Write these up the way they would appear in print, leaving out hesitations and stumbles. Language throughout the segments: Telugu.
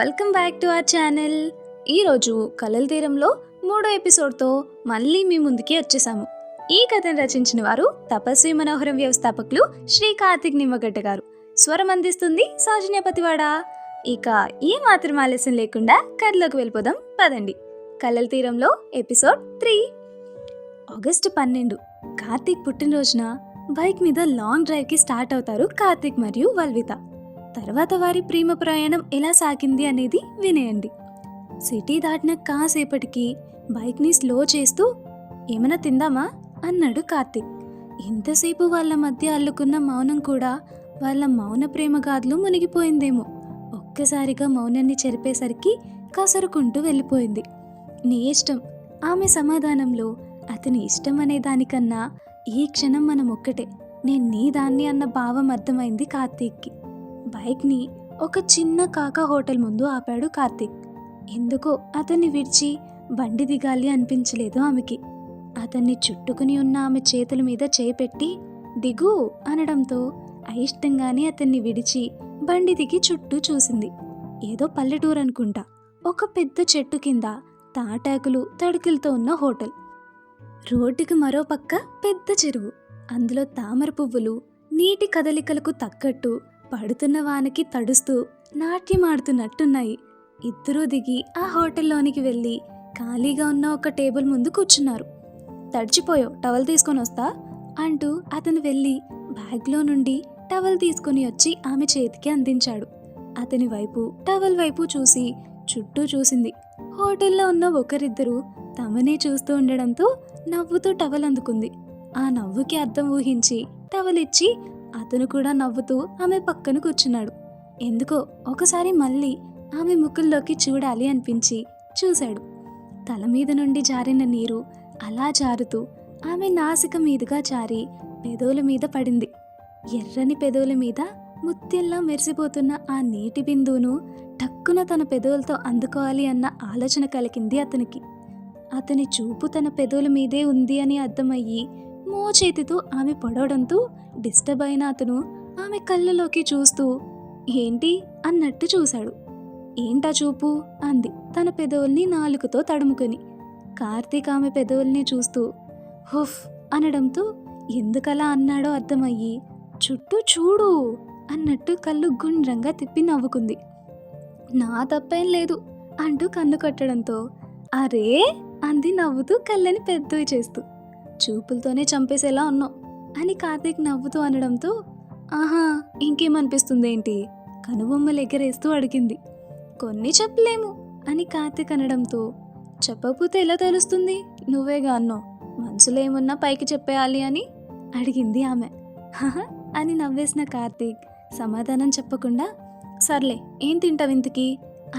Welcome back to our channel. ఈరోజు కలల తీరంలో 3వ ఎపిసోడ్తో మళ్ళీ మీ ముందుకి వచ్చేసాము. ఈ కథను రచించిన వారు తపస్వి మనోహరం వ్యవస్థాపకులు శ్రీ కార్తిక్ నిమ్మగడ్డ గారు. స్వరం అందిస్తుంది సౌజన్య పతివాడ. ఇక ఏ మాత్రం ఆలస్యం లేకుండా కథలోకి వెళ్ళిపోదాం పదండి. కలల తీరంలో ఎపిసోడ్ 3. ఆగస్టు 12 కార్తీక్ పుట్టినరోజున బైక్ మీద లాంగ్ డ్రైవ్కి స్టార్ట్ అవుతారు కార్తీక్ మరియు వల్విత. తర్వాత వారి ప్రేమ ప్రయాణం ఎలా సాగింది అనేది వినేయండి. సిటీ దాటిన కాసేపటికి బైక్ని స్లో చేస్తూ ఏమైనా తిందామా అన్నాడు కార్తీక్. ఇంతసేపు వాళ్ళ మధ్య అల్లుకున్న మౌనం కూడా వాళ్ళ మౌన ప్రేమ గాథలో మునిగిపోయిందేమో. ఒక్కసారిగా మౌనాన్ని చెరిపేసరికి కసరుకుంటూ వెళ్ళిపోయింది. నీ ఇష్టం. ఆమె సమాధానంలో అతని ఇష్టం అనే దానికన్నా ఈ క్షణం మనం ఒక్కటే, నేను నీ దాన్ని అన్న భావం అర్థమైంది కార్తీక్కి. బైక్ని ఒక చిన్న కాకా హోటల్ ముందు ఆపాడు కార్తీక్. ఎందుకో అతన్ని విడిచి బండి దిగాలి అనిపించలేదు ఆమెకి. అతన్ని చుట్టుకుని ఉన్న ఆమె చేతుల మీద చేపెట్టి దిగు అనడంతో అయిష్టంగానే అతన్ని విడిచి బండి దిగి చుట్టూ చూసింది. ఏదో పల్లెటూరు అనుకుంటా. ఒక పెద్ద చెట్టు కింద తాటాకులు తడికిలతో ఉన్న హోటల్. రోడ్డుకి మరో పక్క పెద్ద చెరువు. అందులో తామర పువ్వులు నీటి కదలికలకు తగ్గట్టు పడుతున్న వానకి తడుస్తూ నాట్యమాడుతున్నట్టున్నాయి. ఇద్దరూ దిగి ఆ హోటల్లోనికి వెళ్ళి ఖాళీగా ఉన్న ఒక టేబుల్ ముందు కూర్చున్నారు. తడిచిపోయో, టవల్ తీసుకొని వస్తా అంటూ అతను వెళ్ళి బ్యాగ్లో నుండి టవల్ తీసుకొని వచ్చి ఆమె చేతికి అందించాడు. అతని వైపు టవల్ వైపు చూసి చుట్టూ చూసింది. హోటల్లో ఉన్న ఒకరిద్దరూ తమనే చూస్తూ ఉండడంతో నవ్వుతూ టవల్ అందుకుంది. ఆ నవ్వుకి అర్థం ఊహించి టవల్ ఇచ్చి అతను కూడా నవ్వుతూ ఆమె పక్కన కూర్చున్నాడు. ఎందుకో ఒకసారి మళ్ళీ ఆమె ముఖంలోకి చూడాలి అనిపించి చూశాడు. తల మీద నుండి జారిన నీరు అలా జారుతూ ఆమె నాసిక మీదుగా జారి పెదవుల మీద పడింది. ఎర్రని పెదవుల మీద ముత్యంలా మెరిసిపోతున్న ఆ నీటి బిందువును టక్కున తన పెదవులతో అందుకోవాలి అన్న ఆలోచన కలిగింది అతనికి. అతని చూపు తన పెదవుల మీదే ఉంది అని అర్థమయ్యి మోచేతితో ఆమె పొడవడంతో డిస్టర్బ్ అయిన అతను ఆమె కళ్ళలోకి చూస్తూ ఏంటి అన్నట్టు చూశాడు. ఏంటా చూపు అంది తన పెదవుల్ని నాలుకతో తడుముకొని. కార్తీక్ ఆమె పెదవుల్ని చూస్తూ హుఫ్ అనడంతో ఎందుకలా అన్నాడో అర్థమయ్యి చుట్టూ చూడు అన్నట్టు కళ్ళు గుండ్రంగా తిప్పి నవ్వుకుంది. నా తప్పేం లేదు అంటూ కన్ను కొట్టడంతో అరే అంది నవ్వుతూ కళ్ళని పెద్దవి చేస్తూ. చూపులతోనే చంపేసేలా ఉన్నావు అని కార్తీక్ నవ్వుతూ అనడంతో ఆహా ఇంకేమనిపిస్తుంది ఏంటి కనుబొమ్మలు ఎగరేస్తూ అడిగింది. కొన్ని చెప్పలేము అని కార్తీక్ అనడంతో చెప్పకపోతే ఎలా తెలుస్తుంది, నువ్వేగా అన్నావు, మనసులో ఏమున్నా పైకి చెప్పేయాలి అని అడిగింది ఆమె. అని నవ్వేసిన కార్తీక్ సమాధానం చెప్పకుండా సర్లే ఏం తింటావు ఇంతకీ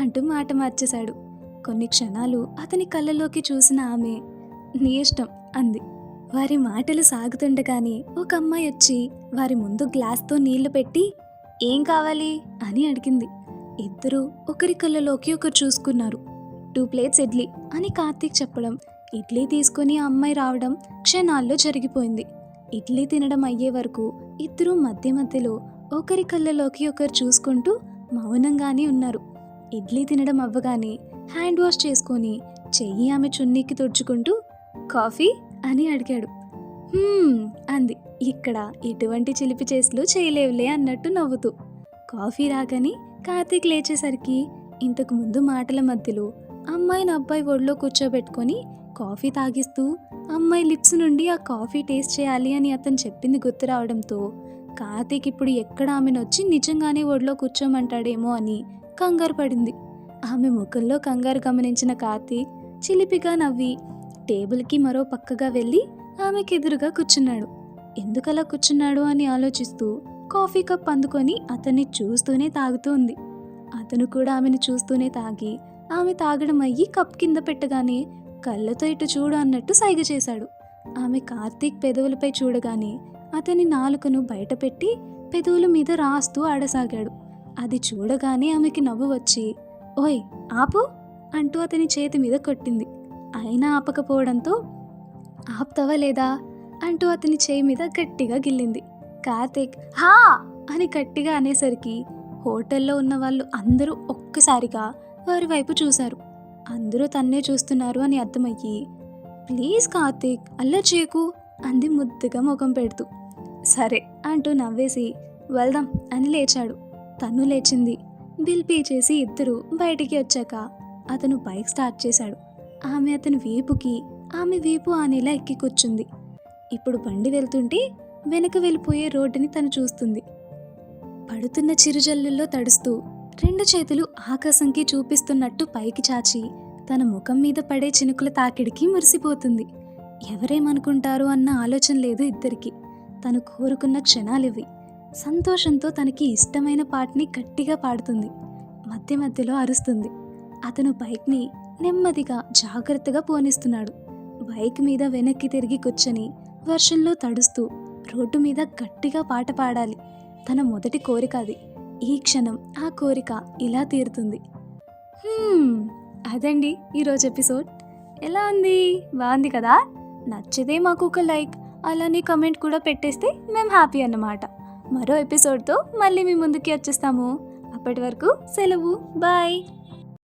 అంటూ మాట మార్చేశాడు. కొన్ని క్షణాలు అతని కళ్ళలోకి చూసిన ఆమె నీ ఇష్టం అంది. వారి మాటలు సాగుతుండగానే ఒక అమ్మాయి వచ్చి వారి ముందు గ్లాస్తో నీళ్లు పెట్టి ఏం కావాలి అని అడిగింది. ఇద్దరూ ఒకరి కళ్ళలోకి ఒకరు చూసుకున్నారు. 2 ప్లేట్స్ ఇడ్లీ అని కార్తీక్ చెప్పడం, ఇడ్లీ తీసుకొని ఆ అమ్మాయి రావడం క్షణాల్లో జరిగిపోయింది. ఇడ్లీ తినడం అయ్యే వరకు ఇద్దరూ మధ్య మధ్యలో ఒకరి కళ్ళలోకి ఒకరు చూసుకుంటూ మౌనంగానే ఉన్నారు. ఇడ్లీ తినడం అవ్వగానే హ్యాండ్ వాష్ చేసుకొని చెయ్యి ఆమె చున్నీకి తుడుచుకుంటూ కాఫీ అని అడిగాడు. అంది ఇక్కడ ఎటువంటి చిలిపి చేతులు చేయలేవులే అన్నట్టు నవ్వుతూ. కాఫీ రాగానే కార్తీక్ లేచేసరికి ఇంతకు ముందు మాటల మధ్యలో అమ్మాయిని అబ్బాయి ఒడిలో కూర్చోబెట్టుకొని కాఫీ తాగిస్తూ అమ్మాయి లిప్స్ నుండి ఆ కాఫీ టేస్ట్ చేయాలి అని అతను చెప్పింది గుర్తు రావడంతో కార్తీక్ ఇప్పుడు ఎక్కడ ఆమెను వచ్చి నిజంగానే ఒడిలో కూర్చోమంటాడేమో అని కంగారు పడింది. ఆమె ముఖంలో కంగారు గమనించిన కార్తీక్ చిలిపిగా నవ్వి టేబుల్కి మరో పక్కగా వెళ్ళి ఆమెకెదురుగా కూర్చున్నాడు. ఎందుకలా కూర్చున్నాడు అని ఆలోచిస్తూ కాఫీ కప్ అందుకొని అతన్ని చూస్తూనే తాగుతూ ఉంది. అతను కూడా ఆమెను చూస్తూనే తాగి ఆమె తాగడం అయ్యి కప్ కింద పెట్టగానే కళ్ళతో ఇటు చూడు అన్నట్టు సైగ చేశాడు. ఆమె కార్తీక్ పెదవులపై చూడగానే అతని నాలుకను బయటపెట్టి పెదవుల మీద రాస్తూ ఆడసాగాడు. అది చూడగానే ఆమెకి నవ్వు వచ్చి ఓయ్ ఆపు అంటూ అతని చేతి మీద కొట్టింది. అయినా ఆపకపోవడంతో ఆపుతావా లేదా అంటూ అతని చేయి మీద గట్టిగా గిల్లింది. కార్తీక్ హా అని గట్టిగా అనేసరికి హోటల్లో ఉన్న వాళ్ళు అందరూ ఒక్కసారిగా వారి వైపు చూశారు. అందరూ తన్నే చూస్తున్నారు అని అర్థమయ్యి, ప్లీజ్ కార్తీక్ అల్లరి చేయకు అంది ముద్దుగా ముఖం పెడుతూ. సరే అంటూ నవ్వేసి వెళ్దాం అని లేచాడు. తను లేచింది. బిల్ పే చేసి ఇద్దరు బయటికి వచ్చాక అతను బైక్ స్టార్ట్ చేశాడు. ఆమె అతని వీపుకి, ఆమె వీపు ఆనేలా ఎక్కి కూర్చుంది. ఇప్పుడు బండి వెళ్తుంటే వెనక వెళ్ళిపోయే రోడ్డుని తను చూస్తుంది. పడుతున్న చిరుజల్లుల్లో తడుస్తూ 2 చేతులు ఆకాశంకి చూపిస్తున్నట్టు పైకి చాచి తన ముఖం మీద పడే చినుకుల తాకిడికి మురిసిపోతుంది. ఎవరేమనుకుంటారు అన్న ఆలోచన లేదు ఇద్దరికి. తను కోరుకున్న క్షణాలివి. సంతోషంతో తనకి ఇష్టమైన పాటని గట్టిగా పాడుతుంది. మధ్య మధ్యలో అరుస్తుంది. అతను బైక్ని నెమ్మదిగా జాగ్రత్తగా పోనిస్తున్నాడు. బైక్ మీద వెనక్కి తిరిగి కూర్చొని వర్షంలో తడుస్తూ రోడ్డు మీద గట్టిగా పాట పాడాలి. తన మొదటి కోరిక అది. ఈ క్షణం ఆ కోరిక ఇలా తీరుతుంది. అదండి ఈరోజు ఎపిసోడ్. ఎలా ఉంది? బాగుంది కదా? నచ్చితే మాకు ఒక లైక్, అలానే కమెంట్ కూడా పెట్టేస్తే మేము హ్యాపీ అన్నమాట. మరో ఎపిసోడ్తో మళ్ళీ మీ ముందుకి వచ్చేస్తాము. అప్పటి వరకు సెలవు. బాయ్.